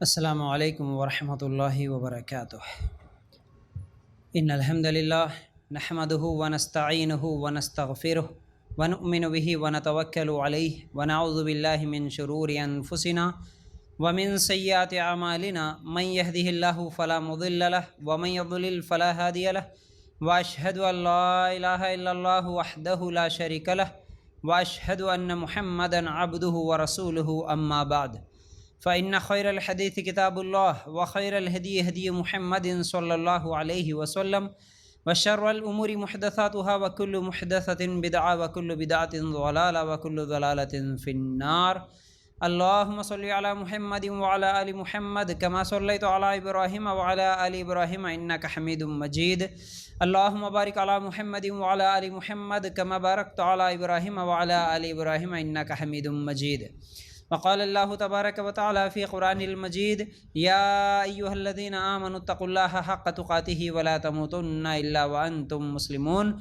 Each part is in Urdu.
السلام علیکم ورحمۃ اللہ وبرکاتہ۔ ان الحمد للہ نحمده ونستعینه ونستغفره ونؤمن به ونتوکل علیہ ونعوذ باللہ من شرور انفسنا ومن سیئات اعمالنا من يهده الله فلا مضل له ومن يضلل فلا هادي له واشهد ان لا الہ الا اللہ وحدہ لا شریک له واشهد ان محمدا عبده ورسوله اما بعد فإن خير الحديث كتاب الله وخير الهدي هدي محمد صلى الله عليه وسلم وشر الأمور محدثاتها وكل محدثة بدعة وكل بدعة ضلالة وكل ضلالة في النار. اللهم صل على محمد وعلى آل محمد كما صليت على إبراهيم وعلى آل إبراهيم إنك حميد مجيد. اللهم بارك على محمد وعلى آل محمد كما باركت على إبراهيم وعلى آل إبراهيم إنك حميد مجيد. وقال الله تبارك وتعالى في قرآن المجيد يا أيها الذين آمنوا اتقوا الله حق تقاته ولا تموتن إلا وأنتم مسلمون.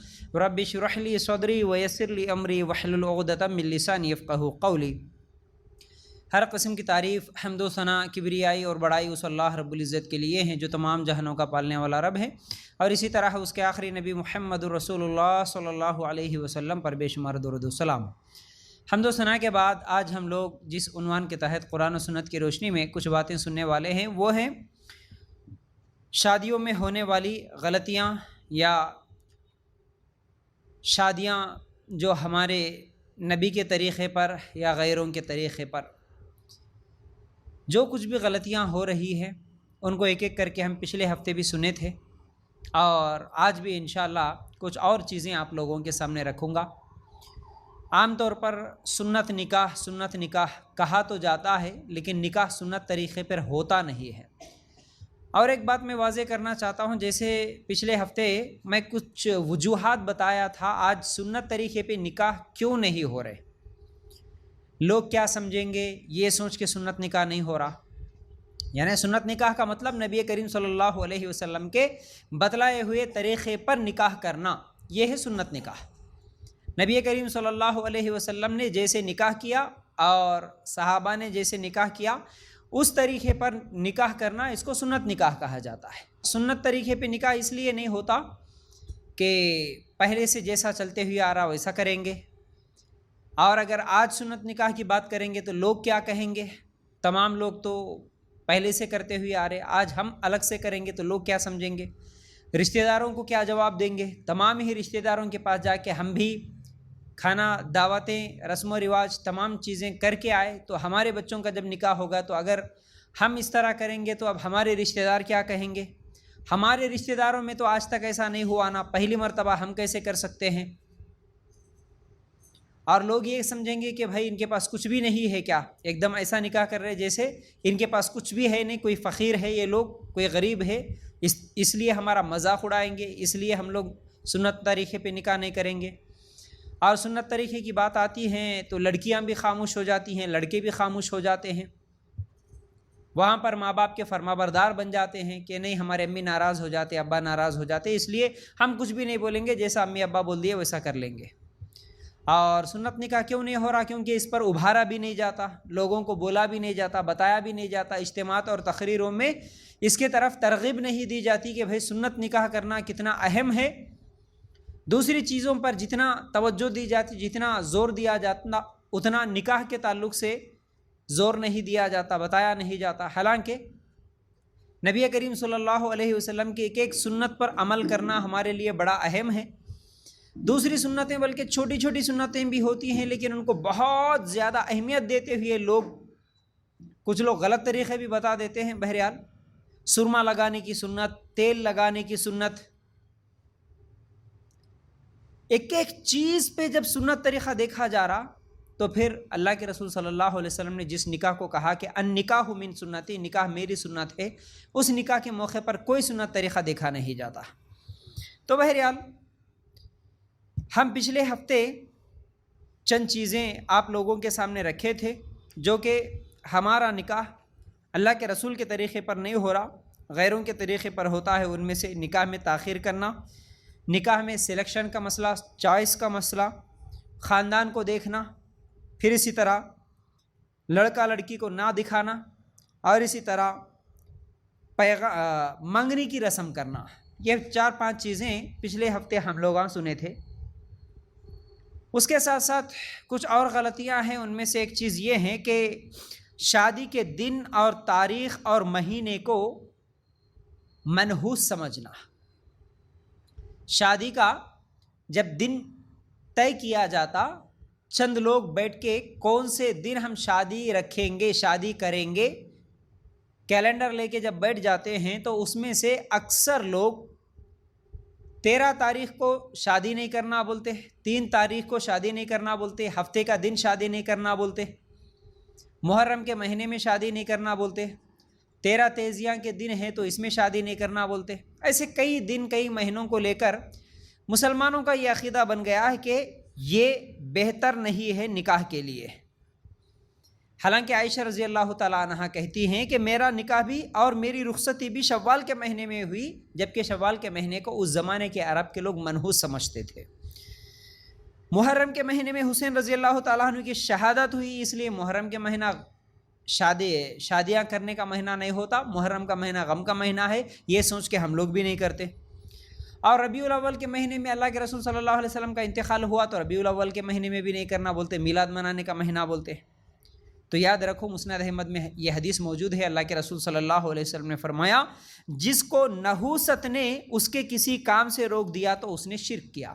رب اشرح لي صدري ويسر لي أمري واحلل عقدة من لساني يفقهوا قولي. ہر قسم کی تعریف، حمد و ثنا، کبریائی اور بڑائی اس اللہ رب العزت کے لیے ہیں جو تمام جہانوں کا پالنے والا رب ہے، اور اسی طرح اس کے آخری نبی محمد رسول اللہ صلی اللہ علیہ وسلم پر بے شمار درود و سلام. حمد و ثنا کے بعد آج ہم لوگ جس عنوان کے تحت قرآن و سنت کی روشنی میں کچھ باتیں سننے والے ہیں وہ ہیں شادیوں میں ہونے والی غلطیاں، یا شادیاں جو ہمارے نبی کے طریقے پر یا غیروں کے طریقے پر جو کچھ بھی غلطیاں ہو رہی ہیں ان کو ایک ایک کر کے ہم پچھلے ہفتے بھی سنے تھے، اور آج بھی انشاءاللہ کچھ اور چیزیں آپ لوگوں کے سامنے رکھوں گا. عام طور پر سنت نکاح کہا تو جاتا ہے، لیکن نکاح سنت طریقے پر ہوتا نہیں ہے. اور ایک بات میں واضح کرنا چاہتا ہوں، جیسے پچھلے ہفتے میں کچھ وجوہات بتایا تھا آج سنت طریقے پہ نکاح کیوں نہیں ہو رہے، لوگ کیا سمجھیں گے یہ سوچ کے سنت نکاح نہیں ہو رہا. یعنی سنت نکاح کا مطلب نبی کریم صلی اللہ علیہ وسلم کے بتلائے ہوئے طریقے پر نکاح کرنا، یہ ہے سنت نکاح. نبی کریم صلی اللہ علیہ وسلم نے جیسے نکاح کیا اور صحابہ نے جیسے نکاح کیا اس طریقے پر نکاح کرنا، اس کو سنت نکاح کہا جاتا ہے. سنت طریقے پہ نکاح اس لیے نہیں ہوتا کہ پہلے سے جیسا چلتے ہوئے آ رہا ویسا کریں گے، اور اگر آج سنت نکاح کی بات کریں گے تو لوگ کیا کہیں گے، تمام لوگ تو پہلے سے کرتے ہوئے آ رہے، آج ہم الگ سے کریں گے تو لوگ کیا سمجھیں گے، رشتہ داروں کو کیا جواب دیں گے. تمام ہی رشتہ داروں کے پاس جا کے ہم بھی کھانا، دعوتیں، رسم و رواج تمام چیزیں کر کے آئے، تو ہمارے بچوں کا جب نکاح ہوگا تو اگر ہم اس طرح کریں گے تو اب ہمارے رشتہ دار کیا کہیں گے. ہمارے رشتہ داروں میں تو آج تک ایسا نہیں ہوا نا، پہلی مرتبہ ہم کیسے کر سکتے ہیں. اور لوگ یہ سمجھیں گے کہ بھائی ان کے پاس کچھ بھی نہیں ہے، کیا ایک دم ایسا نکاح کر رہے جیسے ان کے پاس کچھ بھی ہے نہیں، کوئی فقیر ہے یہ لوگ، کوئی غریب ہے، اس لیے ہمارا مذاق اڑائیں گے، اس لیے ہم لوگ سنت طریقے پہ نکاح نہیں کریں گے. اور سنت طریقے کی بات آتی ہیں تو لڑکیاں بھی خاموش ہو جاتی ہیں، لڑکے بھی خاموش ہو جاتے ہیں. وہاں پر ماں باپ کے فرما بردار بن جاتے ہیں کہ نہیں، ہمارے امی ناراض ہو جاتے، ابا ناراض ہو جاتے، اس لیے ہم کچھ بھی نہیں بولیں گے، جیسا امی ابا بول دیے ویسا کر لیں گے. اور سنت نکاح کیوں نہیں ہو رہا؟ کیونکہ اس پر ابھارا بھی نہیں جاتا، لوگوں کو بولا بھی نہیں جاتا، بتایا بھی نہیں جاتا، اجتماعات اور تقریروں میں اس کے طرف ترغیب نہیں دی جاتی کہ بھائی سنت نکاح کرنا کتنا اہم ہے. دوسری چیزوں پر جتنا توجہ دی جاتی، جتنا زور دیا جاتا، اتنا نکاح کے تعلق سے زور نہیں دیا جاتا، بتایا نہیں جاتا. حالانکہ نبی کریم صلی اللہ علیہ وسلم کی ایک ایک سنت پر عمل کرنا ہمارے لیے بڑا اہم ہے. دوسری سنتیں بلکہ چھوٹی چھوٹی سنتیں بھی ہوتی ہیں، لیکن ان کو بہت زیادہ اہمیت دیتے ہوئے کچھ لوگ غلط طریقے بھی بتا دیتے ہیں. بہرحال سرما لگانے کی سنت، تیل لگانے کی سنت، ایک ایک چیز پہ جب سنت طریقہ دیکھا جا رہا تو پھر اللہ کے رسول صلی اللہ علیہ وسلم نے جس نکاح کو کہا کہ النکاح من سنتی، نکاح میری سنت ہے، اس نکاح کے موقع پر کوئی سنت طریقہ دیکھا نہیں جاتا. تو بہرحال ہم پچھلے ہفتے چند چیزیں آپ لوگوں کے سامنے رکھے تھے جو کہ ہمارا نکاح اللہ کے رسول کے طریقے پر نہیں ہو رہا، غیروں کے طریقے پر ہوتا ہے. ان میں سے نکاح میں تاخیر کرنا، نکاح میں سلیکشن کا مسئلہ، چوائس کا مسئلہ، خاندان کو دیکھنا، پھر اسی طرح لڑکا لڑکی کو نہ دکھانا، اور اسی طرح منگنی کی رسم کرنا. یہ 4-5 چیزیں پچھلے ہفتے ہم لوگ سنے تھے. اس کے ساتھ ساتھ کچھ اور غلطیاں ہیں. ان میں سے ایک چیز یہ ہے کہ شادی کے دن اور تاریخ اور مہینے کو منحوس سمجھنا. شادی کا جب دن طے کیا جاتا، چند لوگ بیٹھ کے کون سے دن ہم شادی رکھیں گے، شادی کریں گے، کیلنڈر لے کے جب بیٹھ جاتے ہیں تو اس میں سے اکثر لوگ 13 تاریخ کو شادی نہیں کرنا بولتے، 3 تاریخ کو شادی نہیں کرنا بولتے، ہفتے کا دن شادی نہیں کرنا بولتے، محرم کے مہینے میں شادی نہیں کرنا بولتے، 13 تیزیاں کے دن ہیں تو اس میں شادی نہیں کرنا بولتے. ایسے کئی دن کئی مہینوں کو لے کر مسلمانوں کا یہ عقیدہ بن گیا ہے کہ یہ بہتر نہیں ہے نکاح کے لیے. حالانکہ عائشہ رضی اللہ تعالیٰ عنہا کہتی ہیں کہ میرا نکاح بھی اور میری رخصتی بھی شوال کے مہینے میں ہوئی، جبکہ شوال کے مہینے کو اس زمانے کے عرب کے لوگ منحوس سمجھتے تھے. محرم کے مہینے میں حسین رضی اللہ تعالیٰ عنہ کی شہادت ہوئی، اس لیے محرم کے مہینہ شادیاں کرنے کا مہینہ نہیں ہوتا، محرم کا مہینہ غم کا مہینہ ہے، یہ سوچ کے ہم لوگ بھی نہیں کرتے. اور ربیع الاول کے مہینے میں اللہ کے رسول صلی اللہ علیہ وسلم کا انتقال ہوا تو ربیع الاول کے مہینے میں بھی نہیں کرنا بولتے، میلاد منانے کا مہینہ بولتے. تو یاد رکھو مسند احمد میں یہ حدیث موجود ہے. اللہ کے رسول صلی اللہ علیہ وسلم نے فرمایا جس کو نحوست نے اس کے کسی کام سے روک دیا تو اس نے شرک کیا.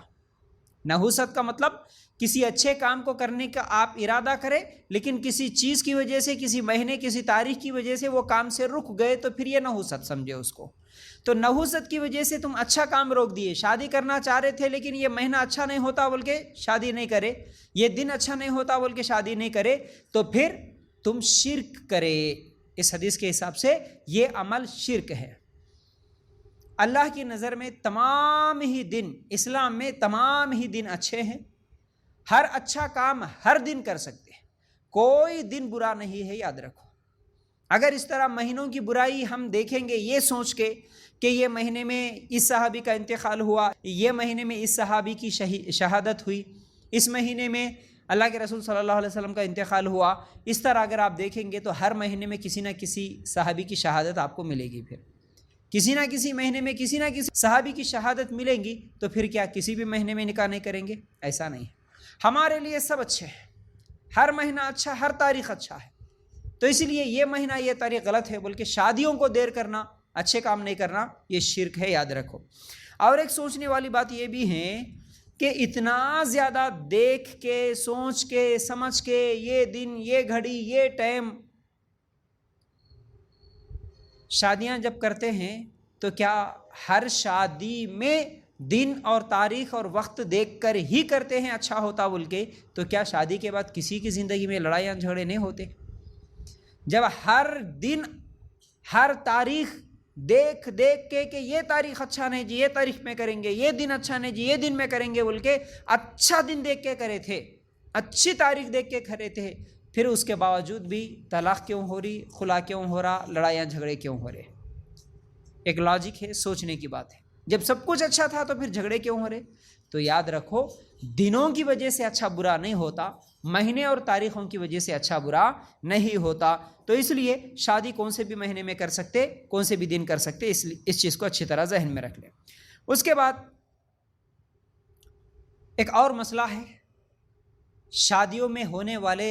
نحوست کا مطلب کسی اچھے کام کو کرنے کا آپ ارادہ کریں لیکن کسی چیز کی وجہ سے، کسی مہینے کسی تاریخ کی وجہ سے وہ کام سے رک گئے تو پھر یہ نحوست سمجھے اس کو. تو نحوست کی وجہ سے تم اچھا کام روک دیے، شادی کرنا چاہ رہے تھے لیکن یہ مہینہ اچھا نہیں ہوتا بول کے شادی نہیں کرے، یہ دن اچھا نہیں ہوتا بول کے شادی نہیں کرے، تو پھر تم شرک کرے. اس حدیث کے حساب سے یہ عمل شرک ہے. اللہ کی نظر میں تمام ہی دن، اسلام میں تمام ہی دن اچھے ہیں، ہر اچھا کام ہر دن کر سکتے ہیں، کوئی دن برا نہیں ہے. یاد رکھو اگر اس طرح مہینوں کی برائی ہم دیکھیں گے یہ سوچ کے کہ یہ مہینے میں اس صحابی کا انتقال ہوا، یہ مہینے میں اس صحابی کی شہادت ہوئی، اس مہینے میں اللہ کے رسول صلی اللہ علیہ وسلم کا انتقال ہوا، اس طرح اگر آپ دیکھیں گے تو ہر مہینے میں کسی نہ کسی صحابی کی شہادت آپ کو ملے گی. پھر کسی نہ کسی مہینے میں کسی نہ کسی صحابی کی شہادت ملیں گی تو پھر کیا کسی بھی مہینے میں نکاح نہیں کریں گے؟ ایسا نہیں ہے. ہمارے لیے سب اچھے ہیں، ہر مہینہ اچھا، ہر تاریخ اچھا ہے. تو اس لیے یہ مہینہ یہ تاریخ غلط ہے بلکہ شادیوں کو دیر کرنا، اچھے کام نہیں کرنا، یہ شرک ہے. یاد رکھو. اور ایک سوچنے والی بات یہ بھی ہے کہ اتنا زیادہ دیکھ کے سوچ کے سمجھ کے یہ دن، یہ گھڑی، یہ ٹائم شادیاں جب کرتے ہیں تو کیا ہر شادی میں دن اور تاریخ اور وقت دیکھ کر ہی کرتے ہیں اچھا ہوتا بول کے؟ تو کیا شادی کے بعد کسی کی زندگی میں لڑائیاں جھگڑے نہیں ہوتے؟ جب ہر دن ہر تاریخ دیکھ کے کہ یہ تاریخ اچھا نہیں جی، یہ تاریخ میں کریں گے، یہ دن اچھا نہیں جی، یہ دن میں کریں گے بول کے اچھا دن دیکھ کے کرے تھے، اچھی تاریخ دیکھ کے کرے تھے، پھر اس کے باوجود بھی طلاق کیوں ہو رہی، خلا کیوں ہو رہا، لڑائیاں جھگڑے کیوں ہو رہے؟ ایک لاجک ہے، سوچنے کی بات ہے. جب سب کچھ اچھا تھا تو پھر جھگڑے کیوں ہو رہے؟ تو یاد رکھو دنوں کی وجہ سے اچھا برا نہیں ہوتا، مہینے اور تاریخوں کی وجہ سے اچھا برا نہیں ہوتا. تو اس لیے شادی کون سے بھی مہینے میں کر سکتے، کون سے بھی دن کر سکتے، اس چیز کو اچھی طرح ذہن میں رکھ لیں. اس کے بعد ایک اور مسئلہ ہے شادیوں میں ہونے والے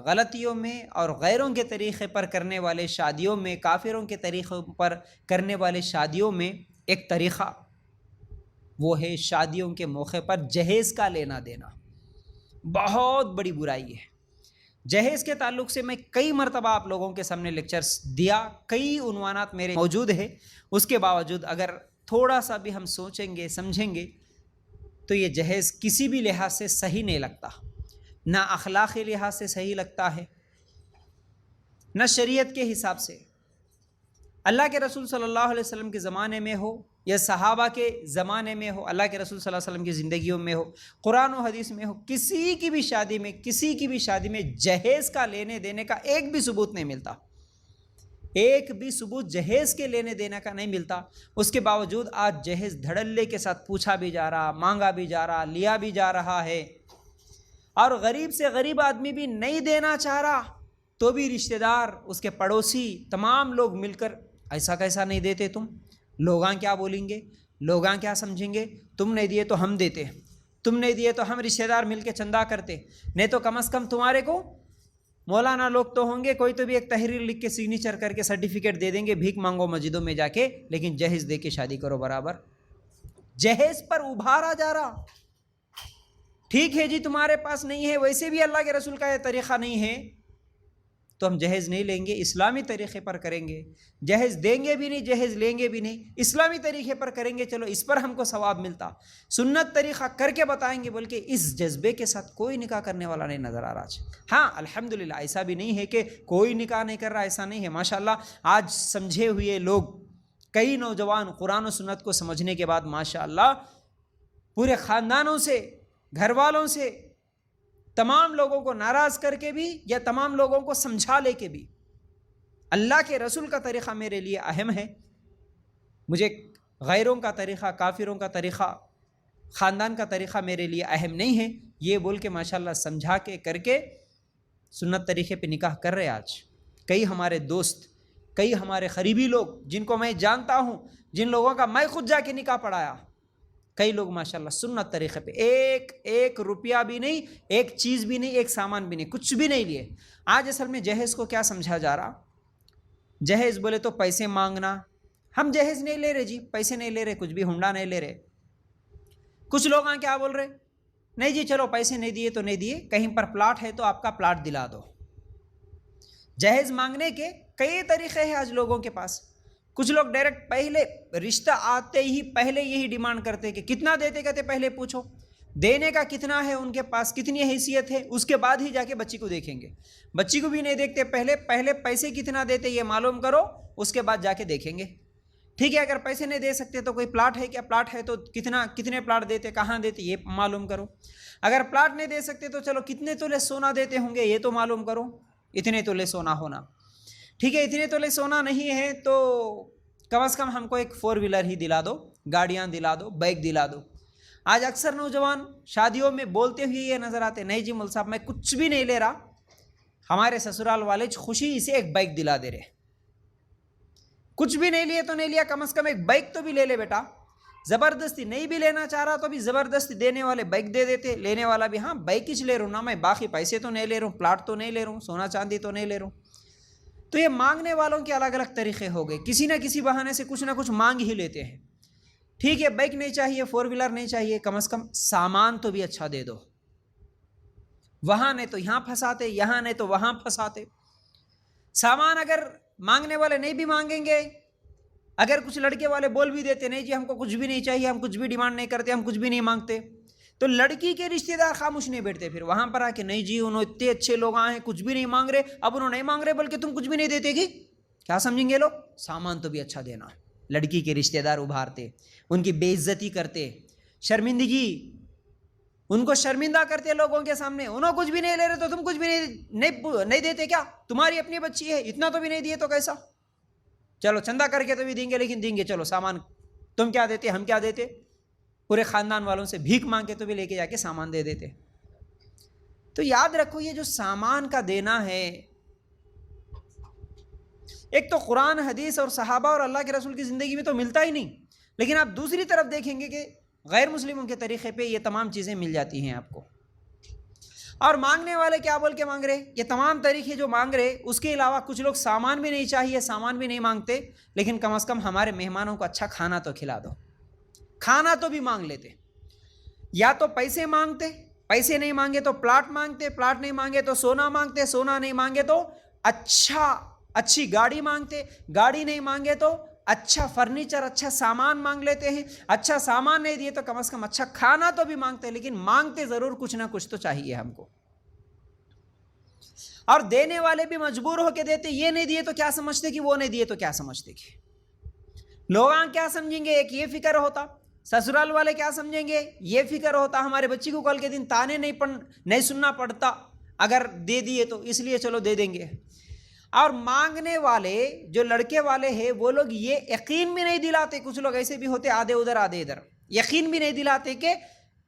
غلطیوں میں اور غیروں کے طریقے پر کرنے والے شادیوں میں، کافروں کے طریقوں پر کرنے والے شادیوں میں ایک طریقہ وہ ہے شادیوں کے موقع پر جہیز کا لینا دینا. بہت بڑی برائی ہے. جہیز کے تعلق سے میں کئی مرتبہ آپ لوگوں کے سامنے لیکچرز دیا، کئی عنوانات میرے موجود ہیں. اس کے باوجود اگر تھوڑا سا بھی ہم سوچیں گے سمجھیں گے تو یہ جہیز کسی بھی لحاظ سے صحیح نہیں لگتا، نہ اخلاقی لحاظ سے صحیح لگتا ہے، نہ شریعت کے حساب سے. اللہ کے رسول صلی اللہ علیہ وسلم کے زمانے میں ہو یا صحابہ کے زمانے میں ہو، اللہ کے رسول صلی اللہ علیہ وسلم کی زندگیوں میں ہو، قرآن و حدیث میں ہو، کسی کی بھی شادی میں جہیز کا لینے دینے کا ایک بھی ثبوت نہیں ملتا. ایک بھی ثبوت جہیز کے لینے دینے کا نہیں ملتا. اس کے باوجود آج جہیز دھڑلے کے ساتھ پوچھا بھی جا رہا، مانگا بھی جا رہا، لیا بھی جا رہا ہے، اور غریب سے غریب آدمی بھی نہیں دینا چاہ رہا. تو بھی رشتہ دار، اس کے پڑوسی، تمام لوگ مل کر ایسا کیسا نہیں دیتے تم، لوگاں کیا بولیں گے، لوگاں کیا سمجھیں گے، تم نہیں دیے تو ہم دیتے، تم نہیں دیے تو ہم رشتہ دار مل کے چندہ کرتے، نہیں تو کم از کم تمہارے کو مولانا لوگ تو ہوں گے، کوئی تو بھی ایک تحریر لکھ کے سگنیچر کر کے سرٹیفکیٹ دے دیں گے، بھیک مانگو مسجدوں میں جا کے، لیکن جہیز دے کے شادی کرو برابر۔ جہیز پر ابھارا جا رہا، ٹھیک ہے جی تمہارے پاس نہیں ہے، ویسے بھی اللہ کے رسول کا یہ طریقہ نہیں ہے تو ہم جہیز نہیں لیں گے، اسلامی طریقے پر کریں گے، جہیز دیں گے بھی نہیں، جہیز لیں گے بھی نہیں، اسلامی طریقے پر کریں گے، چلو اس پر ہم کو ثواب ملتا، سنت طریقہ کر کے بتائیں گے، بلکہ اس جذبے کے ساتھ کوئی نکاح کرنے والا نہیں نظر آ رہا آج۔ ہاں الحمدللہ ایسا بھی نہیں ہے کہ کوئی نکاح نہیں کر رہا، ایسا نہیں ہے، ماشاءاللہ آج سمجھے ہوئے لوگ، کئی نوجوان قرآن و سنت کو سمجھنے کے بعد ماشاءاللہ پورے خاندانوں سے، گھر والوں سے، تمام لوگوں کو ناراض کر کے بھی یا تمام لوگوں کو سمجھا لے کے بھی اللہ کے رسول کا طریقہ میرے لیے اہم ہے، مجھے غیروں کا طریقہ، کافروں کا طریقہ، خاندان کا طریقہ میرے لیے اہم نہیں ہے، یہ بول کے ماشاءاللہ سمجھا کے کر کے سنت طریقے پہ نکاح کر رہے آج کئی ہمارے دوست، کئی ہمارے قریبی لوگ جن کو میں جانتا ہوں، جن لوگوں کا میں خود جا کے نکاح پڑھایا، کئی لوگ ماشاءاللہ سنت طریقے پہ ایک روپیہ بھی نہیں، ایک چیز بھی نہیں، ایک سامان بھی نہیں، کچھ بھی نہیں لیے۔ آج اصل میں جہیز کو کیا سمجھا جا رہا، جہیز بولے تو پیسے مانگنا، ہم جہیز نہیں لے رہے جی، پیسے نہیں لے رہے، کچھ بھی ہنڈا نہیں لے رہے۔ کچھ لوگ کیا بول رہے، نہیں جی چلو پیسے نہیں دیے تو نہیں دیے، کہیں پر پلاٹ ہے تو آپ کا پلاٹ دلا دو۔ جہیز مانگنے کے کئی طریقے ہیں آج لوگوں کے پاس، کچھ لوگ ڈائریکٹ پہلے رشتہ آتے ہی پہلے یہی ڈیمانڈ کرتے کہ کتنا دیتے، کہتے پہلے پوچھو دینے کا کتنا ہے، ان کے پاس کتنی حیثیت ہے، اس کے بعد ہی جا کے بچی کو دیکھیں گے، بچی کو بھی نہیں دیکھتے، پہلے پیسے کتنا دیتے یہ معلوم کرو، اس کے بعد جا کے دیکھیں گے۔ ٹھیک ہے اگر پیسے نہیں دے سکتے تو کوئی پلاٹ ہے کیا، پلاٹ ہے تو کتنے پلاٹ دیتے، کہاں دیتے یہ معلوم کرو، اگر پلاٹ نہیں دے سکتے تو چلو کتنے تولے سونا دیتے ہوں گے یہ تو معلوم کرو، اتنے تولے سونا ہونا، ٹھیک ہے اتنے تولے سونا نہیں ہے تو کم از کم ہم کو ایک 4 ویلر ہی دلا دو، گاڑیاں دلا دو، بائک دلا دو۔ آج اکثر نوجوان شادیوں میں بولتے ہوئے یہ نظر آتے، نہیں جی مول صاحب میں کچھ بھی نہیں لے رہا، ہمارے سسرال والے خوشی سے ایک بائک دلا دے رہے، کچھ بھی نہیں لیے تو نہیں لیا، کم از کم ایک بائک تو بھی لے لے بیٹا، زبردستی نہیں بھی لینا چاہ رہا تو بھی زبردستی دینے والے بائک دے دیتے، لینے والا بھی ہاں بائک ہی لے رہا ہوں نا میں، باقی پیسے تو نہیں لے رہا ہوں، پلاٹ تو نہیں لے رہا ہوں، سونا چاندی تو نہیں لے رہا ہوں۔ تو یہ مانگنے والوں کے الگ الگ طریقے ہو گئے، کسی نہ کسی بہانے سے کچھ نہ کچھ مانگ ہی لیتے ہیں۔ ٹھیک ہے بائک نہیں چاہیے، 4 ویلر نہیں چاہیے، کم از کم سامان تو بھی اچھا دے دو، وہاں نہیں تو یہاں پھنساتے، یہاں نہیں تو وہاں پھنساتے۔ سامان اگر مانگنے والے نہیں بھی مانگیں گے، اگر کچھ لڑکے والے بول بھی دیتے نہیں جی ہم کو کچھ بھی نہیں چاہیے، ہم کچھ بھی ڈیمانڈ نہیں کرتے، ہم کچھ بھی نہیں مانگتے، تو لڑکی کے رشتہ دار خاموش نہیں بیٹھتے، پھر وہاں پر آ کے نہیں جی انہوں اتنے اچھے لوگ آئے ہیں کچھ بھی نہیں مانگ رہے، اب انہوں نہیں مانگ رہے بلکہ تم کچھ بھی نہیں دیتے گی، کیا سمجھیں گے لوگ، سامان تو بھی اچھا دینا، لڑکی کے رشتہ دار ابھارتے، ان کی بے عزتی کرتے، شرمندگی، ان کو شرمندہ کرتے لوگوں کے سامنے، انہوں کچھ بھی نہیں لے رہے تو تم کچھ بھی نہیں دیتے کیا، تمہاری اپنی بچی ہے اتنا تو بھی نہیں دیے تو کیسا، چلو چندہ کر کے تو بھی دیں گے لیکن دیں گے، چلو سامان تم کیا دیتے ہم کیا دیتے، پورے خاندان والوں سے بھیک مانگ کے تو بھی لے کے جا کے سامان دے دیتے۔ تو یاد رکھو یہ جو سامان کا دینا ہے، ایک تو قرآن حدیث اور صحابہ اور اللہ کے رسول کی زندگی میں تو ملتا ہی نہیں، لیکن آپ دوسری طرف دیکھیں گے کہ غیر مسلموں کے طریقے پہ یہ تمام چیزیں مل جاتی ہیں آپ کو، اور مانگنے والے کیا بول کے مانگ رہے، یہ تمام طریقے جو مانگ رہے، اس کے علاوہ کچھ لوگ سامان بھی نہیں چاہیے، سامان بھی نہیں مانگتے، لیکن کم از کم ہمارے مہمانوں کو اچھا کھانا تو کھلا دو، کھانا تو بھی مانگ لیتے، یا تو پیسے مانگتے، پیسے نہیں مانگے تو پلاٹ مانگتے، پلاٹ نہیں مانگے تو سونا مانگتے، سونا نہیں مانگے تو اچھی گاڑی مانگتے، گاڑی نہیں مانگے تو اچھا فرنیچر، اچھا سامان مانگ لیتے ہیں، اچھا سامان نہیں دیے تو کم از کم اچھا کھانا تو بھی مانگتے، لیکن مانگتے ضرور کچھ نہ کچھ تو چاہیے ہم کو، اور دینے والے بھی مجبور ہو کے دیتے، یہ نہیں دیے تو کیا سمجھتے کہ وہ نہیں دیے تو کیا سمجھتے کہ لوگ کیا سمجھیں گے، ایک یہ فکر ہوتا، سسرال والے کیا سمجھیں گے یہ فکر ہوتا، ہمارے بچی کو کل کے دن تانے نہیں سننا پڑتا اگر دے دیے تو، اس لیے چلو دے دیں گے۔ اور مانگنے والے جو لڑکے والے ہیں وہ لوگ یہ یقین بھی نہیں دلاتے، کچھ لوگ ایسے بھی ہوتے آدھے ادھر آدھے ادھر، یقین بھی نہیں دلاتے کہ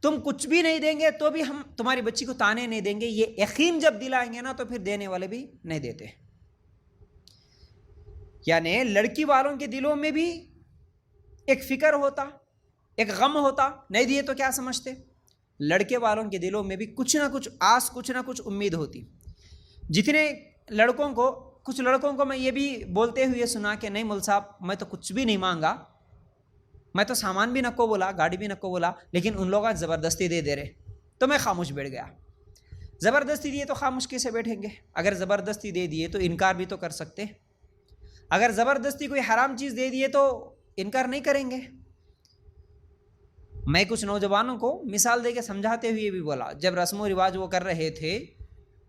تم کچھ بھی نہیں دیں گے تو بھی ہم تمہاری بچی کو تانے نہیں دیں گے. یہ یقین جب دلائیں گے نا تو پھر دینے والے بھی نہیں دیتے. یعنی لڑکی والوں کے دلوں میں بھی ایک فکر ہوتا, ایک غم ہوتا, نہیں دیے تو کیا سمجھتے. لڑکے والوں کے دلوں میں بھی کچھ نہ کچھ آس, کچھ نہ کچھ امید ہوتی. جتنے لڑکوں کو, کچھ لڑکوں کو میں یہ بھی بولتے ہوئے سنا کہ نہیں مول صاحب میں تو کچھ بھی نہیں مانگا, میں تو سامان بھی نہ کو بولا, گاڑی بھی نہ کو بولا, لیکن ان لوگ آج زبردستی دے رہے تو میں خاموش بیٹھ گیا. زبردستی دیے تو خاموش کیسے بیٹھیں گے؟ اگر زبردستی دے دیے تو انکار بھی تو کر سکتے. اگر زبردستی کوئی حرام چیز دے دیے تو انکار نہیں کریں گے. میں کچھ نوجوانوں کو مثال دے کے سمجھاتے ہوئے بھی بولا, جب رسم و رواج وہ کر رہے تھے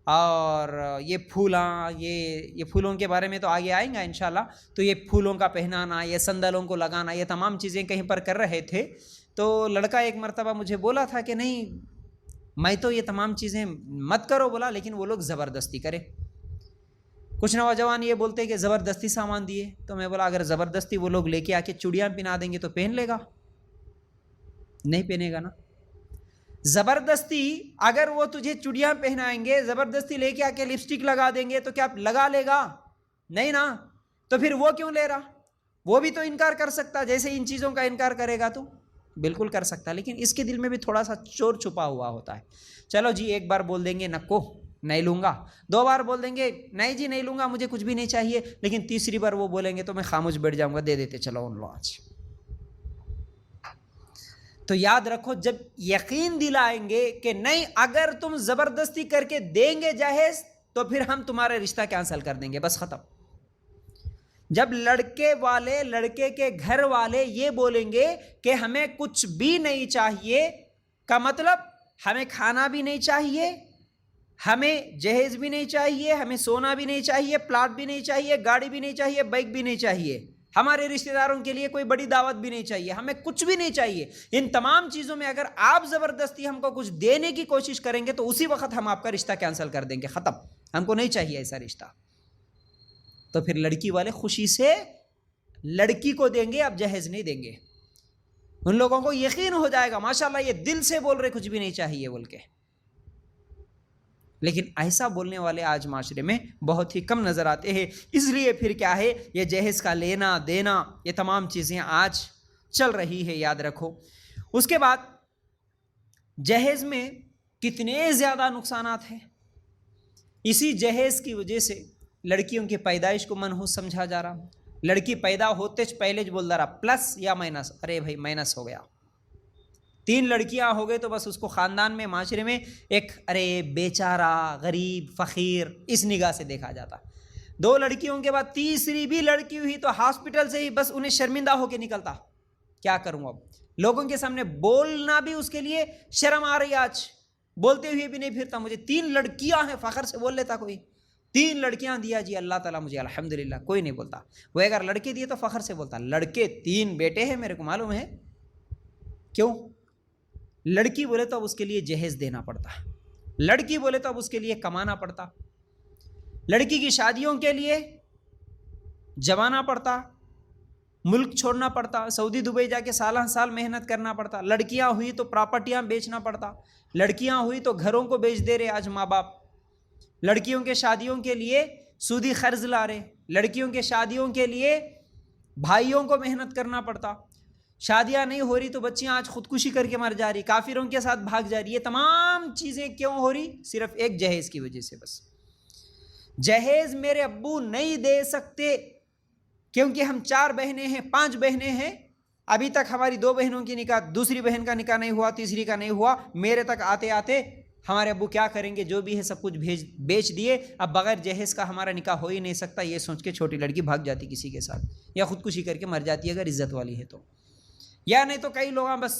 اور یہ پھولاں, یہ پھولوں کے بارے میں تو آگے آئیں گا انشاءاللہ, تو یہ پھولوں کا پہنانا, یہ سندلوں کو لگانا, یہ تمام چیزیں کہیں پر کر رہے تھے. تو لڑکا ایک مرتبہ مجھے بولا تھا کہ نہیں میں تو یہ تمام چیزیں مت کرو بولا, لیکن وہ لوگ زبردستی کرے. کچھ نوجوان یہ بولتے کہ زبردستی سامان دیے, تو میں بولا اگر زبردستی وہ لوگ لے کے آ کے چوڑیاں پہنا دیں گے تو پہن لے گا؟ نہیں پہنے گا نا. زبردستی اگر وہ تجھے چوڑیاں پہنائیں گے, زبردستی لے کے آ کے لپسٹک لگا دیں گے تو کیا لگا لے گا؟ نہیں نا. تو پھر وہ کیوں لے رہا؟ وہ بھی تو انکار کر سکتا, جیسے ان چیزوں کا انکار کرے گا تو بالکل کر سکتا, لیکن اس کے دل میں بھی تھوڑا سا چور چھپا ہوا ہوتا ہے. چلو جی ایک بار بول دیں گے نکو نہیں لوں گا, 2 بار بول دیں گے نہیں جی نہیں لوں گا مجھے کچھ بھی نہیں چاہیے, لیکن تیسری بار وہ بولیں گے تو میں خاموش بیٹھ جاؤں گا, دے دیتے چلو ان لوگ آج. تو یاد رکھو جب یقین دلائیں گے کہ نہیں اگر تم زبردستی کر کے دیں گے جہیز تو پھر ہم تمہارا رشتہ کینسل کر دیں گے, بس ختم. جب لڑکے والے, لڑکے کے گھر والے یہ بولیں گے کہ ہمیں کچھ بھی نہیں چاہیے, کا مطلب ہمیں کھانا بھی نہیں چاہیے, ہمیں جہیز بھی نہیں چاہیے, ہمیں سونا بھی نہیں چاہیے, پلاٹ بھی نہیں چاہیے, گاڑی بھی نہیں چاہیے, بائک بھی نہیں چاہیے, ہمارے رشتہ داروں کے لیے کوئی بڑی دعوت بھی نہیں چاہیے, ہمیں کچھ بھی نہیں چاہیے. ان تمام چیزوں میں اگر آپ زبردستی ہم کو کچھ دینے کی کوشش کریں گے تو اسی وقت ہم آپ کا رشتہ کینسل کر دیں گے, ختم, ہم کو نہیں چاہیے ایسا رشتہ. تو پھر لڑکی والے خوشی سے لڑکی کو دیں گے, اب جہیز نہیں دیں گے. ان لوگوں کو یقین ہو جائے گا ماشاءاللہ یہ دل سے بول رہے کچھ بھی نہیں چاہیے بول کے. لیکن ایسا بولنے والے آج معاشرے میں بہت ہی کم نظر آتے ہیں. اس لیے پھر کیا ہے, یہ جہیز کا لینا دینا, یہ تمام چیزیں آج چل رہی ہے, یاد رکھو. اس کے بعد جہیز میں کتنے زیادہ نقصانات ہیں. اسی جہیز کی وجہ سے لڑکیوں کی پیدائش کو منحوس سمجھا جا رہا. لڑکی پیدا ہوتے پہلے بول رہا پلس یا مائنس, ارے بھائی مائنس ہو گیا. 3 لڑکیاں ہو گئے تو بس اس کو خاندان میں, معاشرے میں ایک ارے بیچارہ, غریب, فقیر اس نگاہ سے دیکھا جاتا. 2 لڑکیوں کے بعد تیسری بھی لڑکی ہوئی تو ہاسپٹل سے ہی بس انہیں شرمندہ ہو کے نکلتا, کیا کروں اب, لوگوں کے سامنے بولنا بھی اس کے لیے شرم آ رہی. آج بولتے ہوئے بھی نہیں پھرتا, مجھے 3 لڑکیاں ہیں, فخر سے بول لیتا کوئی 3 لڑکیاں دیا جی اللہ تعالیٰ مجھے الحمدللہ, کوئی نہیں بولتا. وہ اگر لڑکے دیے تو فخر سے بولتا, لڑکے 3 بیٹے ہیں میرے کو معلوم ہے. کیوں؟ لڑکی بولے تو اب اس کے لیے جہیز دینا پڑتا, لڑکی بولے تو اب اس کے لیے کمانا پڑتا, لڑکی کی شادیوں کے لیے جمانا پڑتا, ملک چھوڑنا پڑتا, سعودی دبئی جا کے سالہ سال محنت کرنا پڑتا. لڑکیاں ہوئی تو پراپرٹیاں بیچنا پڑتا, لڑکیاں ہوئی تو گھروں کو بیچ دے رہے آج ماں باپ. لڑکیوں کے شادیوں کے لیے سودی قرض لا رہے, لڑکیوں کے شادیوں کے لیے بھائیوں کو محنت کرنا پڑتا. شادیاں نہیں ہو رہی تو بچیاں آج خودکشی کر کے مر جا رہی, کافروں کے ساتھ بھاگ جا رہی. یہ تمام چیزیں کیوں ہو رہی؟ صرف ایک جہیز کی وجہ سے. بس جہیز میرے ابو نہیں دے سکتے کیونکہ ہم 4 بہنیں ہیں, 5 بہنیں ہیں, ابھی تک ہماری 2 بہنوں کی نکاح, دوسری بہن کا نکاح نہیں ہوا, تیسری کا نہیں ہوا, میرے تک آتے آتے ہمارے ابو کیا کریں گے, جو بھی ہے سب کچھ بیچ دیے, اب بغیر جہیز کا ہمارا نکاح ہو ہی نہیں سکتا. یہ سوچ کے چھوٹی لڑکی بھاگ جاتی کسی کے ساتھ, یا خودکشی کر کے مر جاتی اگر عزت والی ہے تو. یا نہیں تو کئی لوگ بس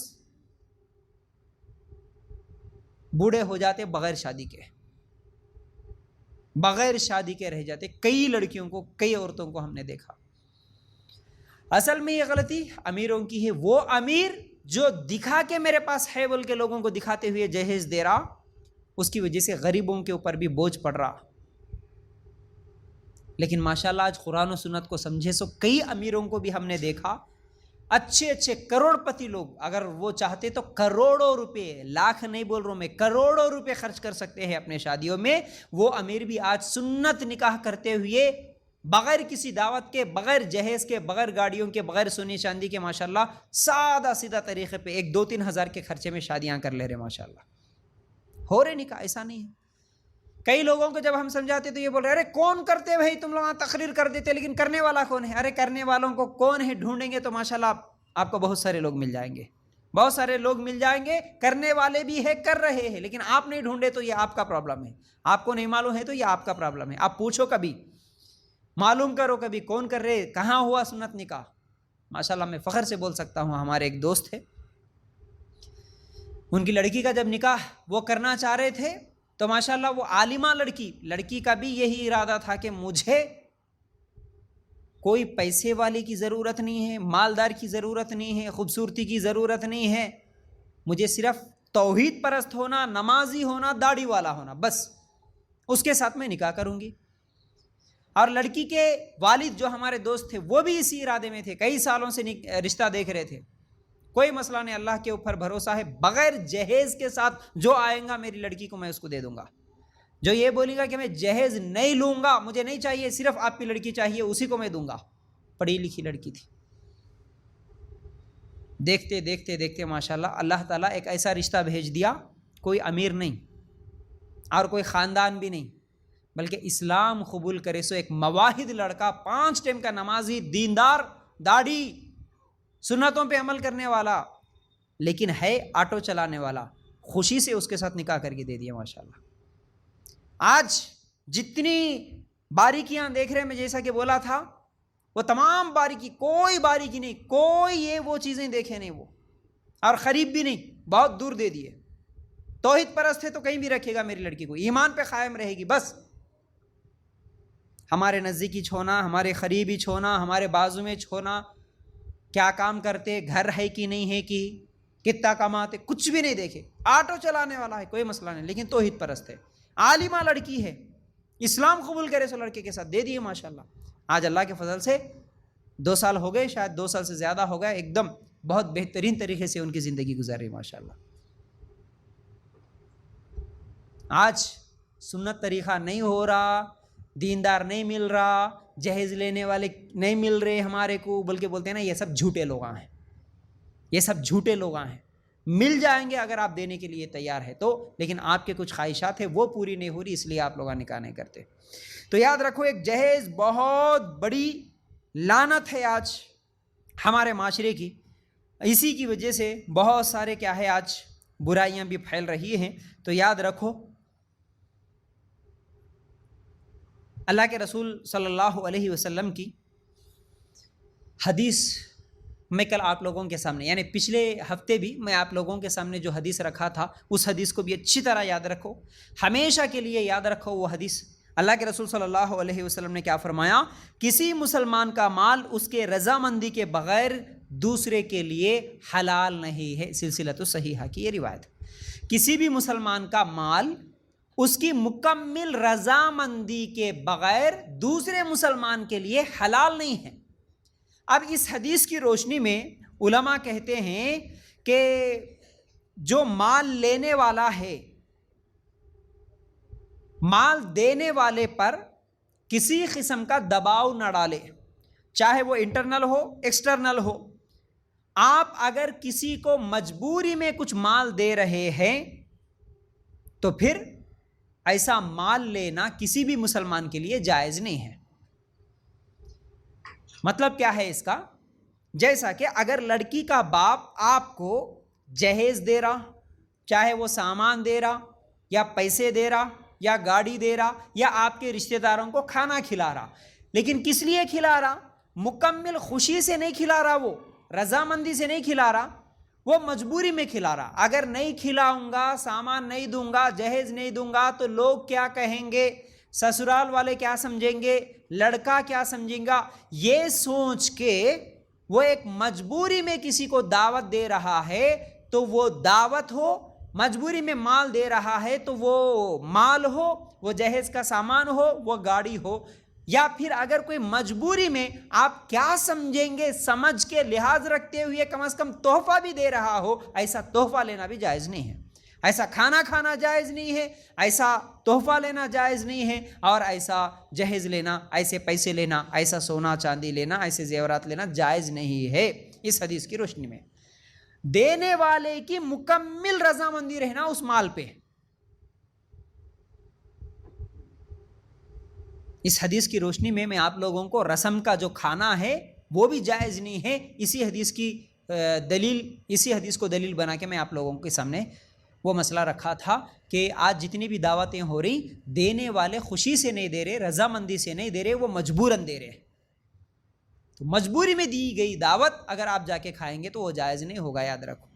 بوڑھے ہو جاتے بغیر شادی کے, بغیر شادی کے رہ جاتے. کئی لڑکیوں کو, کئی عورتوں کو ہم نے دیکھا. اصل میں یہ غلطی امیروں کی ہے. وہ امیر جو دکھا کے میرے پاس ہے بول کے لوگوں کو دکھاتے ہوئے جہیز دے رہا, اس کی وجہ سے غریبوں کے اوپر بھی بوجھ پڑ رہا. لیکن ماشاءاللہ آج قرآن و سنت کو سمجھے سو کئی امیروں کو بھی ہم نے دیکھا اچھے اچھے کروڑ پتی لوگ اگر وہ چاہتے تو کروڑوں روپے، لاکھ نہیں بول رہا ہوں میں، کروڑوں روپے خرچ کر سکتے ہیں اپنے شادیوں میں۔ وہ امیر بھی آج سنت نکاح کرتے ہوئے بغیر کسی دعوت کے، بغیر جہیز کے، بغیر گاڑیوں کے، بغیر سونے چاندی کے ماشاءاللہ سادہ سیدھا طریقے پہ 1-2-3 ہزار کے خرچے میں شادیاں کر لے رہے ماشاءاللہ، ہو رہے نکاح، ایسا نہیں ہے۔ کئی لوگوں کو جب ہم سمجھاتے تو یہ بول رہے ارے کون کرتے بھائی، تم لوگ تقریر کر دیتے لیکن کرنے والا کون ہے؟ ارے کرنے والوں کو کون ہے ڈھونڈیں گے تو ماشاءاللہ آپ کو بہت سارے لوگ مل جائیں گے، بہت سارے لوگ مل جائیں گے، کرنے والے بھی ہے، کر رہے ہیں، لیکن آپ نہیں ڈھونڈے تو یہ آپ کا پرابلم ہے، آپ کو نہیں معلوم ہے تو یہ آپ کا پرابلم ہے۔ آپ پوچھو کبھی، معلوم کرو کبھی کون کر رہے، کہاں ہوا سنت نکاح۔ ماشاءاللہ میں فخر سے بول سکتا ہوں، ہمارے ایک دوست تھے، ان کی لڑکی کا جب نکاح وہ کرنا چاہ رہے تھے تو ماشاءاللہ وہ عالمہ لڑکی کا بھی یہی ارادہ تھا کہ مجھے کوئی پیسے والے کی ضرورت نہیں ہے، مالدار کی ضرورت نہیں ہے، خوبصورتی کی ضرورت نہیں ہے، مجھے صرف توحید پرست ہونا، نمازی ہونا، داڑھی والا ہونا، بس اس کے ساتھ میں نکاح کروں گی۔ اور لڑکی کے والد جو ہمارے دوست تھے وہ بھی اسی ارادے میں تھے، کئی سالوں سے رشتہ دیکھ رہے تھے، کوئی مسئلہ نہیں، اللہ کے اوپر بھروسہ ہے، بغیر جہیز کے ساتھ جو آئے گا میری لڑکی کو میں اس کو دے دوں گا، جو یہ بولے گا کہ میں جہیز نہیں لوں گا، مجھے نہیں چاہیے، صرف آپ کی لڑکی چاہیے، اسی کو میں دوں گا۔ پڑھی لکھی لڑکی تھی، دیکھتے دیکھتے دیکھتے ماشاءاللہ اللہ تعالیٰ ایک ایسا رشتہ بھیج دیا، کوئی امیر نہیں اور کوئی خاندان بھی نہیں، بلکہ اسلام قبول کرے سو ایک مواحد لڑکا، 5 ٹائم کا نمازی، دیندار، داڑھی، سنتوں پہ عمل کرنے والا، لیکن ہے آٹو چلانے والا، خوشی سے اس کے ساتھ نکاح کر کے دے دیا ماشاءاللہ۔ آج جتنی باریکیاں دیکھ رہے ہیں، میں جیسا کہ بولا تھا، وہ تمام باریکی، کوئی باریکی نہیں، کوئی یہ وہ چیزیں دیکھے نہیں وہ، اور قریب بھی نہیں، بہت دور دے دیے۔ توحید پرست ہے تو کہیں بھی رکھے گا میری لڑکی کو، ایمان پہ قائم رہے گی، بس ہمارے نزدیکی چھونا، ہمارے قریبی چھونا، ہمارے بازو میں چھونا، کیا کام کرتے، گھر ہے کہ نہیں ہے، کہ کتنا کماتے، کچھ بھی نہیں دیکھے، آٹو چلانے والا ہے، کوئی مسئلہ نہیں، لیکن توحید پرست ہے، عالمہ لڑکی ہے، اسلام قبول کرے سو لڑکے کے ساتھ دے دیے ماشاءاللہ۔ آج اللہ کے فضل سے 2 سال ہو گئے، شاید 2 سال سے زیادہ ہو گئے، ایک دم بہت بہترین طریقے سے ان کی زندگی گزر رہی ماشاءاللہ۔ آج سنت طریقہ نہیں ہو رہا، دیندار نہیں مل رہا، جہیز لینے والے نہیں مل رہے ہمارے کو، بلکہ بولتے ہیں نا یہ سب جھوٹے لوگ ہیں، یہ سب جھوٹے لوگ ہیں، مل جائیں گے اگر آپ دینے کے لیے تیار ہے تو، لیکن آپ کے کچھ خواہشات ہیں وہ پوری نہیں ہو رہی، اس لیے آپ لوگ نکاح نہیں کرتے۔ تو یاد رکھو، ایک جہیز بہت بڑی لعنت ہے آج ہمارے معاشرے کی، اسی کی وجہ سے بہت سارے کیا ہے آج برائیاں بھی پھیل رہی ہیں۔ تو یاد رکھو، اللہ کے رسول صلی اللہ علیہ وسلم کی حدیث میں کل آپ لوگوں کے سامنے، یعنی پچھلے ہفتے بھی میں آپ لوگوں کے سامنے جو حدیث رکھا تھا، اس حدیث کو بھی اچھی طرح یاد رکھو، ہمیشہ کے لیے یاد رکھو وہ حدیث۔ اللہ کے رسول صلی اللہ علیہ وسلم نے کیا فرمایا؟ کسی مسلمان کا مال اس کے رضامندی کے بغیر دوسرے کے لیے حلال نہیں ہے، سلسلۃ الصحیحہ کی یہ روایت۔ کسی بھی مسلمان کا مال اس کی مکمل رضامندی کے بغیر دوسرے مسلمان کے لیے حلال نہیں ہے۔ اب اس حدیث کی روشنی میں علماء کہتے ہیں کہ جو مال لینے والا ہے، مال دینے والے پر کسی قسم کا دباؤ نہ ڈالے، چاہے وہ انٹرنل ہو ایکسٹرنل ہو۔ آپ اگر کسی کو مجبوری میں کچھ مال دے رہے ہیں تو پھر ایسا مال لینا کسی بھی مسلمان کے لیے جائز نہیں ہے۔ مطلب کیا ہے اس کا؟ جیسا کہ اگر لڑکی کا باپ آپ کو جہیز دے رہا، چاہے وہ سامان دے رہا یا پیسے دے رہا یا گاڑی دے رہا یا آپ کے رشتہ داروں کو کھانا کھلا رہا، لیکن کس لیے کھلا رہا؟ مکمل خوشی سے نہیں کھلا رہا، وہ رضامندی سے نہیں کھلا رہا، وہ مجبوری میں کھلا رہا۔ اگر نہیں کھلاؤں گا، سامان نہیں دوں گا، جہیز نہیں دوں گا تو لوگ کیا کہیں گے، سسرال والے کیا سمجھیں گے، لڑکا کیا سمجھیں گا، یہ سوچ کے وہ ایک مجبوری میں کسی کو دعوت دے رہا ہے، تو وہ دعوت ہو، مجبوری میں مال دے رہا ہے تو وہ مال ہو، وہ جہیز کا سامان ہو، وہ گاڑی ہو، یا پھر اگر کوئی مجبوری میں آپ کیا سمجھیں گے سمجھ کے لحاظ رکھتے ہوئے کم از کم تحفہ بھی دے رہا ہو، ایسا تحفہ لینا بھی جائز نہیں ہے، ایسا کھانا کھانا جائز نہیں ہے، ایسا تحفہ لینا جائز نہیں ہے، اور ایسا جہیز لینا، ایسے پیسے لینا، ایسا سونا چاندی لینا، ایسے زیورات لینا جائز نہیں ہے۔ اس حدیث کی روشنی میں دینے والے کی مکمل رضامندی رہنا اس مال پہ۔ اس حدیث کی روشنی میں آپ لوگوں کو رسم کا جو کھانا ہے وہ بھی جائز نہیں ہے۔ اسی حدیث کی دلیل، اسی حدیث کو دلیل بنا کے میں آپ لوگوں کے سامنے وہ مسئلہ رکھا تھا کہ آج جتنی بھی دعوتیں ہو رہی، دینے والے خوشی سے نہیں دے رہے، رضامندی سے نہیں دے رہے، وہ مجبوراً دے رہے۔ تو مجبوری میں دی گئی دعوت اگر آپ جا کے کھائیں گے تو وہ جائز نہیں ہوگا، یاد رکھو۔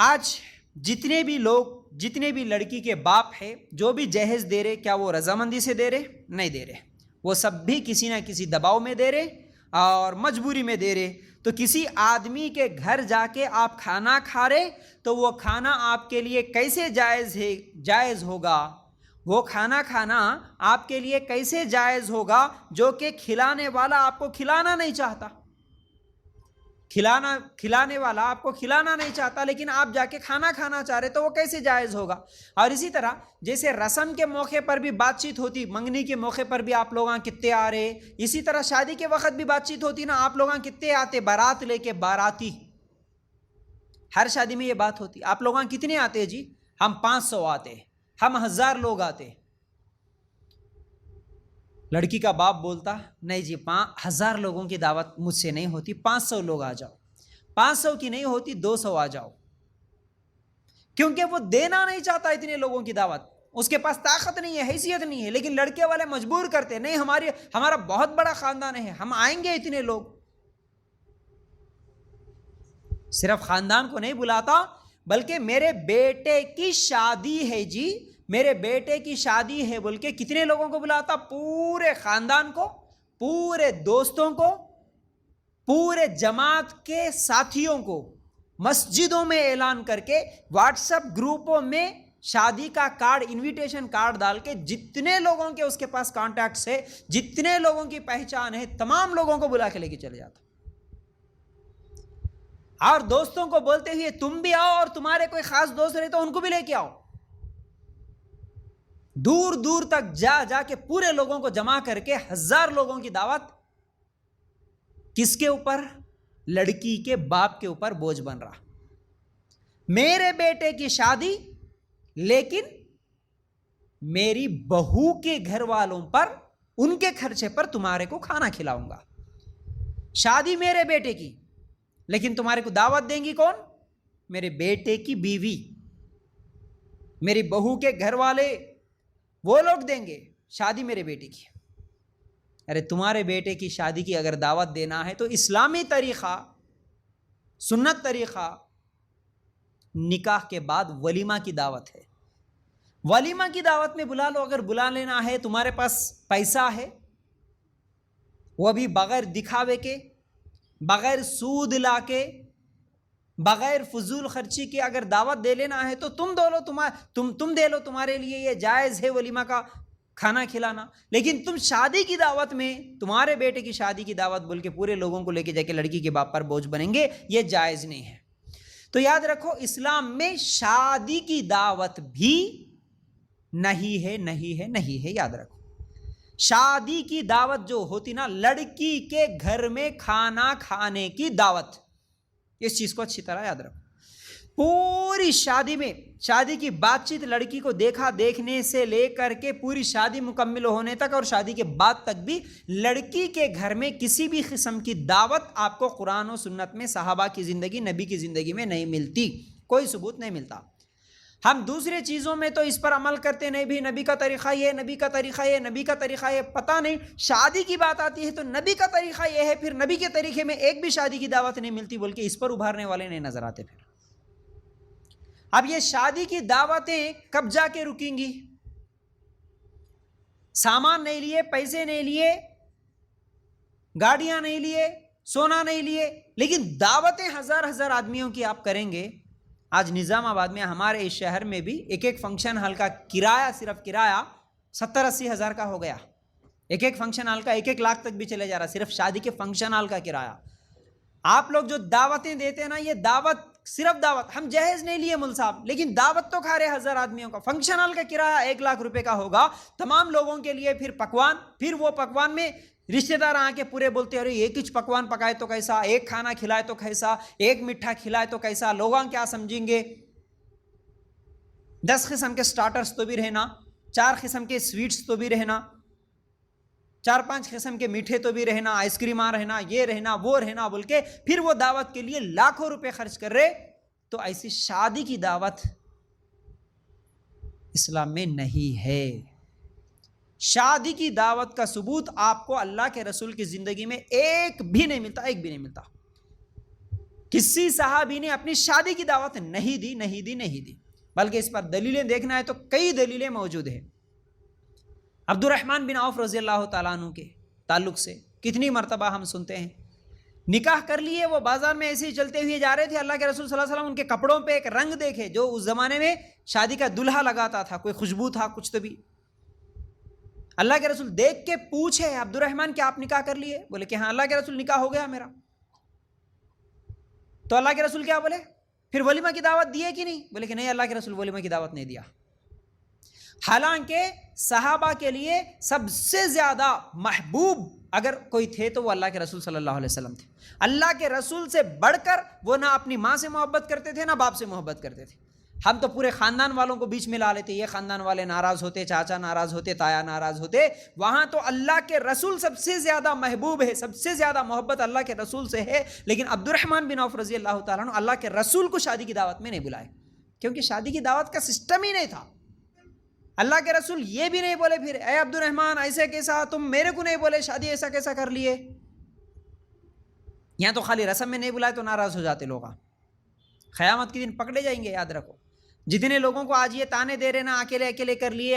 آج جتنے بھی لوگ، جتنے بھی لڑکی کے باپ ہے جو بھی جہیز دے رہے، کیا وہ رضامندی سے دے رہے؟ نہیں دے رہے، وہ سب بھی کسی نہ کسی دباؤ میں دے رہے اور مجبوری میں دے رہے۔ تو کسی آدمی کے گھر جا کے آپ کھانا کھا رہے تو وہ کھانا آپ کے لیے کیسے جائز ہوگا؟ وہ کھانا کھانا آپ کے لیے کیسے جائز ہوگا جو کہ کھلانے والا آپ کو کھلانا نہیں چاہتا؟ کھلانے والا آپ کو کھلانا نہیں چاہتا لیکن آپ جا کے کھانا کھانا چاہ رہے تو وہ کیسے جائز ہوگا؟ اور اسی طرح جیسے رسم کے موقع پر بھی بات چیت ہوتی، منگنی کے موقع پر بھی آپ لوگاں کتنے آ رہے، اسی طرح شادی کے وقت بھی بات چیت ہوتی نا، آپ لوگاں کتنے آتے بارات لے کے، باراتی، ہر شادی میں یہ بات ہوتی، آپ لوگاں کتنے آتے جی؟ ہم 500 آتے، ہم 1000 لوگ آتے۔ لڑکی کا باپ بولتا نہیں جی 1000 لوگوں کی دعوت مجھ سے نہیں ہوتی، 500 لوگ آ جاؤ، 500 کی نہیں ہوتی 200 آ جاؤ، کیونکہ وہ دینا نہیں چاہتا اتنے لوگوں کی دعوت، اس کے پاس طاقت نہیں ہے، حیثیت نہیں ہے، لیکن لڑکے والے مجبور کرتے نہیں، ہمارا بہت بڑا خاندان ہے، ہم آئیں گے اتنے لوگ۔ صرف خاندان کو نہیں بلاتا بلکہ میرے بیٹے کی شادی ہے جی، میرے بیٹے کی شادی ہے بول کے کتنے لوگوں کو بلاتا؟ پورے خاندان کو، پورے دوستوں کو، پورے جماعت کے ساتھیوں کو، مسجدوں میں اعلان کر کے، واٹس ایپ گروپوں میں شادی کا کارڈ، انویٹیشن کارڈ ڈال کے، جتنے لوگوں کے اس کے پاس کانٹیکٹس ہے، جتنے لوگوں کی پہچان ہے، تمام لوگوں کو بلا کے لے کے چلے جاتا، اور دوستوں کو بولتے ہوئے تم بھی آؤ، اور تمہارے کوئی خاص دوست رہے تو ان کو بھی لے کے آؤ۔ دور دور تک جا کے پورے لوگوں کو جمع کر کے 1000 لوگوں کی دعوت، کس کے اوپر؟ لڑکی کے باپ کے اوپر بوجھ بن رہا، میرے بیٹے کی شادی لیکن میری بہو کے گھر والوں پر، ان کے خرچے پر تمہارے کو کھانا کھلاؤں گا۔ شادی میرے بیٹے کی لیکن تمہارے کو دعوت دیں گی کون؟ میرے بیٹے کی بیوی، میری بہو کے گھر والے، وہ لوگ دیں گے شادی میرے بیٹے کی۔ ارے تمہارے بیٹے کی شادی کی اگر دعوت دینا ہے تو اسلامی طریقہ، سنت طریقہ، نکاح کے بعد ولیمہ کی دعوت ہے، ولیمہ کی دعوت میں بلا لو، اگر بلا لینا ہے، تمہارے پاس پیسہ ہے، وہ بھی بغیر دکھاوے کے، بغیر سود لا کے، بغیر فضول خرچی کے اگر دعوت دے لینا ہے تو تم دے لو، تمہارے لیے یہ جائز ہے ولیمہ کا کھانا کھلانا۔ لیکن تم شادی کی دعوت میں، تمہارے بیٹے کی شادی کی دعوت بول کے پورے لوگوں کو لے کے جا کے لڑکی کے باپ پر بوجھ بنیں گے، یہ جائز نہیں ہے۔ تو یاد رکھو اسلام میں شادی کی دعوت بھی نہیں ہے، یاد رکھو شادی کی دعوت جو ہوتی نا، لڑکی کے گھر میں کھانا کھانے کی دعوت، اس چیز کو اچھی طرح یاد رکھو۔ پوری شادی میں، شادی کی بات چیت، لڑکی کو دیکھنے سے لے کر کے پوری شادی مکمل ہونے تک اور شادی کے بعد تک بھی لڑکی کے گھر میں کسی بھی قسم کی دعوت آپ کو قرآن و سنت میں، صحابہ کی زندگی، نبی کی زندگی میں نہیں ملتی، کوئی ثبوت نہیں ملتا۔ ہم دوسرے چیزوں میں تو اس پر عمل کرتے نہیں، بھی نبی کا طریقہ یہ، نبی کا طریقہ یہ، نبی کا طریقہ یہ، پتہ نہیں شادی کی بات آتی ہے تو نبی کا طریقہ یہ ہے، پھر نبی کے طریقے میں ایک بھی شادی کی دعوت نہیں ملتی بول کے اس پر ابھارنے والے نہیں نظر آتے۔ پھر اب یہ شادی کی دعوتیں کب جا کے رکیں گی؟ سامان نہیں لیے، پیسے نہیں لیے، گاڑیاں نہیں لیے، سونا نہیں لیے، لیکن دعوتیں 1000 آدمیوں کی آپ کریں گے۔ آج نظام آباد میں، ہمارے اس شہر میں بھی ایک فنکشن ہال کا کرایہ، صرف کرایہ 70-80 ہزار کا ہو گیا، ایک ایک فنکشن ہال کا 1-1 لاکھ تک بھی چلے جا رہا صرف شادی کے فنکشن ہال کا کرایہ. آپ لوگ جو دعوتیں دیتے ہیں نا، یہ دعوت صرف دعوت، ہم جہیز نہیں لیے مل صاحب، لیکن دعوت تو کھا رہے 1000 آدمیوں کا. فنکشن ہال کا کرایہ 1 لاکھ روپے کا ہوگا تمام لوگوں کے لیے. پھر پکوان، پھر وہ پکوان میں رشتہ دار آ کے پورے بولتے ارے ایک کچھ پکوان پکائے تو کیسا، ایک کھانا کھلائے تو کیسا، ایک میٹھا کھلائے تو کیسا، لوگاں کیا سمجھیں گے. 10 قسم کے سٹارٹرز تو بھی رہنا، 4 قسم کے سویٹس تو بھی رہنا، 4-5 قسم کے میٹھے تو بھی رہنا، آئس کریم رہنا، یہ رہنا وہ رہنا بول کے پھر وہ دعوت کے لیے لاکھوں روپے خرچ کر رہے. تو ایسی شادی کی دعوت اسلام میں نہیں ہے. شادی کی دعوت کا ثبوت آپ کو اللہ کے رسول کی زندگی میں ایک بھی نہیں ملتا، ایک بھی نہیں ملتا. کسی صحابی نے اپنی شادی کی دعوت نہیں دی. بلکہ اس پر دلیلیں دیکھنا ہے تو کئی دلیلیں موجود ہیں. عبد الرحمن بن عوف رضی اللہ تعالیٰ عنہ کے تعلق سے کتنی مرتبہ ہم سنتے ہیں نکاح کر لیے، وہ بازار میں ایسے ہی چلتے ہوئے جا رہے تھے، اللہ کے رسول صلی اللہ علیہ وسلم ان کے کپڑوں پہ ایک رنگ دیکھے جو اس زمانے میں شادی کا دلہا لگاتا تھا، کوئی خوشبو تھا کچھ تو بھی. اللہ کے رسول دیکھ کے پوچھے عبد الرحمن کیا آپ نکاح کر لیے؟ بولے کہ ہاں. اللہ کے رسول نکاح ہو گیا میرا. تو اللہ کے رسول کیا بولے؟ پھر ولیمہ کی دعوت دی ہے کہ نہیں؟ بولے کہ نہیں، اللہ کے رسول ولیمہ کی دعوت نہیں دیا. حالانکہ صحابہ کے لیے سب سے زیادہ محبوب اگر کوئی تھے تو وہ اللہ کے رسول صلی اللہ علیہ وسلم تھے. اللہ کے رسول سے بڑھ کر وہ نہ اپنی ماں سے محبت کرتے تھے نہ باپ سے محبت کرتے تھے. ہم تو پورے خاندان والوں کو بیچ میں لا لیتے، یہ خاندان والے ناراض ہوتے، چاچا ناراض ہوتے، تایا ناراض ہوتے. وہاں تو اللہ کے رسول سب سے زیادہ محبوب ہے، سب سے زیادہ محبت اللہ کے رسول سے ہے. لیکن عبد الرحمن بن عوف رضی اللہ تعالیٰ عنہ اللہ کے رسول کو شادی کی دعوت میں نہیں بلائے، کیونکہ شادی کی دعوت کا سسٹم ہی نہیں تھا. اللہ کے رسول یہ بھی نہیں بولے پھر اے عبد الرحمن ایسے کیسا، تم میرے کو نہیں بولے شادی ایسا کیسا کر لیے. یہاں تو خالی رسم میں نہیں بلائے تو ناراض ہو جاتے لوگ. قیامت کے دن پکڑے جائیں گے. یاد رکھو، جتنے لوگوں کو آج یہ تانے دے رہے نا اکیلے اکیلے کر لیے